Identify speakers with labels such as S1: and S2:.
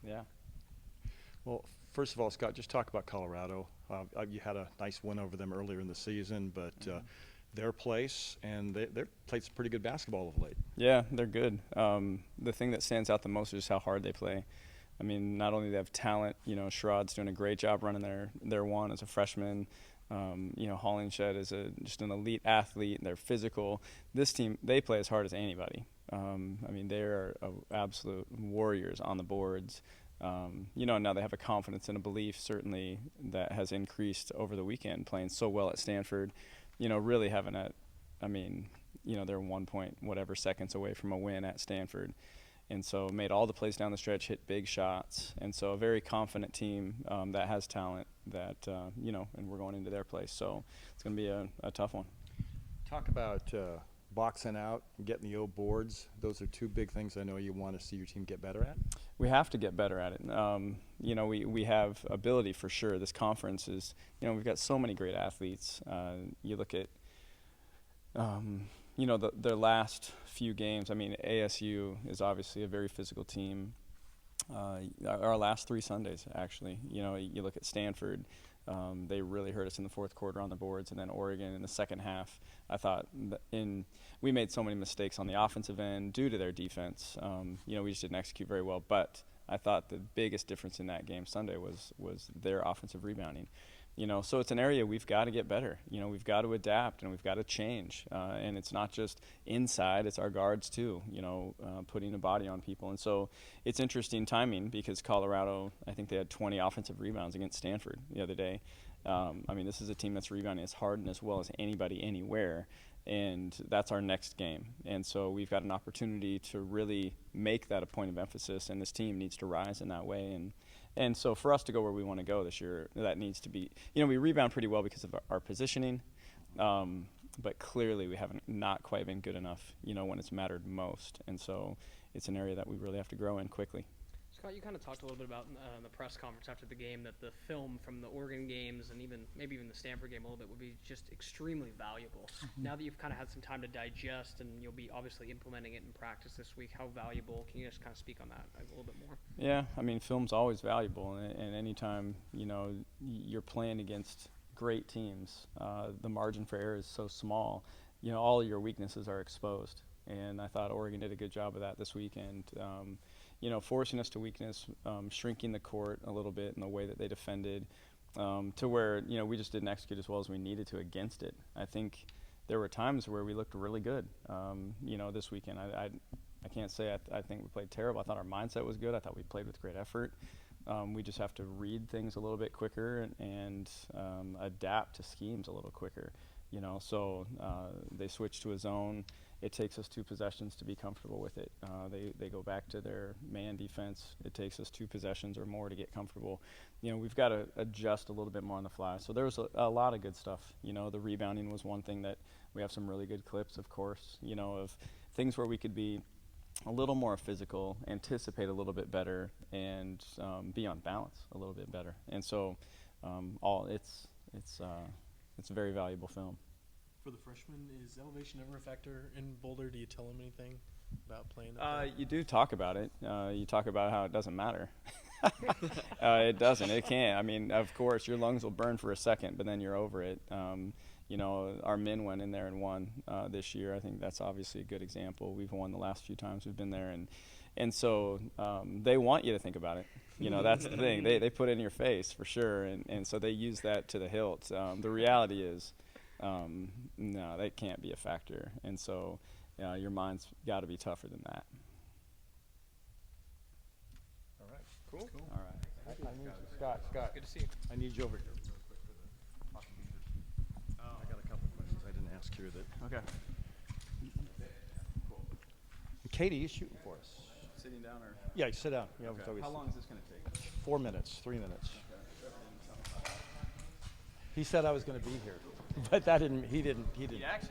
S1: Yeah.
S2: Well, first of all, Scott, just talk about Colorado. You had a nice win over them earlier in the season, but their place, and they've played some pretty good basketball of late.
S1: Yeah, they're good. The thing that stands out the most is how hard they play. I mean, not only do they have talent, Sherrod's doing a great job running their one as a freshman. Hollingshed is just an elite athlete. They're physical. This team, they play as hard as anybody. They are absolute warriors on the boards. Now they have a confidence and a belief certainly that has increased over the weekend, playing so well at Stanford. Really having they're 1 point whatever seconds away from a win at Stanford. And so made all the plays down the stretch, hit big shots. And so a very confident team that has talent that, and we're going into their place. So it's going to be a tough one.
S2: Talk about boxing out, getting the O boards. Those are two big things I know you want to see your team get better at.
S1: We have to get better at it. We have ability for sure. This conference is, we've got so many great athletes. You look at, their last few games. ASU is obviously a very physical team. Our last 3 Sundays, actually. You look at Stanford. They really hurt us in the fourth quarter on the boards, and then Oregon in the second half. I thought we made so many mistakes on the offensive end due to their defense. We just didn't execute very well. But I thought the biggest difference in that game Sunday was their offensive rebounding. So it's an area we've got to get better. We've got to adapt and we've got to change. And it's not just inside; it's our guards too. Putting a body on people. And so it's interesting timing because Colorado, I think they had 20 offensive rebounds against Stanford the other day. This is a team that's rebounding as hard and as well as anybody anywhere. And that's our next game. And so we've got an opportunity to really make that a point of emphasis, and this team needs to rise in that way. And so for us to go where we want to go this year, that needs to be, we rebound pretty well because of our positioning, but clearly we haven't not quite been good enough, when it's mattered most. And so it's an area that we really have to grow in quickly.
S3: Scott, you kind of talked a little bit about in the press conference after the game that the film from the Oregon games and maybe even the Stanford game a little bit would be just extremely valuable. Mm-hmm. Now that you've kind of had some time to digest and you'll be obviously implementing it in practice this week, how valuable? Can you just kind of speak on that a little bit more?
S1: Yeah, film's always valuable, and anytime you're playing against great teams, the margin for error is so small. All of your weaknesses are exposed, and I thought Oregon did a good job of that this weekend. Forcing us to weakness, shrinking the court a little bit in the way that they defended, to where, we just didn't execute as well as we needed to against it. I think there were times where we looked really good, this weekend. I can't say I think we played terrible. I thought our mindset was good. I thought we played with great effort. We just have to read things a little bit quicker and adapt to schemes a little quicker. So they switch to a zone. It takes us 2 possessions to be comfortable with it. They go back to their man defense. It takes us 2 possessions or more to get comfortable. We've got to adjust a little bit more on the fly. So there was a lot of good stuff. The rebounding was one thing that we have some really good clips, of course, of things where we could be a little more physical, anticipate a little bit better, and be on balance a little bit better. And so it's a very valuable film.
S4: For the freshmen, is elevation ever a factor in Boulder? Do you tell them anything about playing up there?
S1: You do talk about it. You talk about how it doesn't matter. It doesn't. It can't. Of course, your lungs will burn for a second, but then you're over it. Our men went in there and won this year. I think that's obviously a good example. We've won the last few times we've been there, and so they want you to think about it. That's the thing. They put it in your face for sure, and so they use that to the hilt. The reality is, no, that can't be a factor, and so your mind's got to be tougher than that.
S2: All right, cool.
S1: All right.
S2: I need you, Scott.
S3: Good to see you.
S2: I need you over here real quick for the hockey beaver. I got a couple of questions I didn't ask here that.
S1: Okay.
S2: Cool. Katie, you shooting for us?
S1: Sitting down or?
S2: Yeah, sit down. Yeah,
S1: Okay. How long is this going to take?
S2: 4 minutes, 3 minutes.
S1: Okay.
S2: He said I was going to be here, but he didn't.
S1: He actually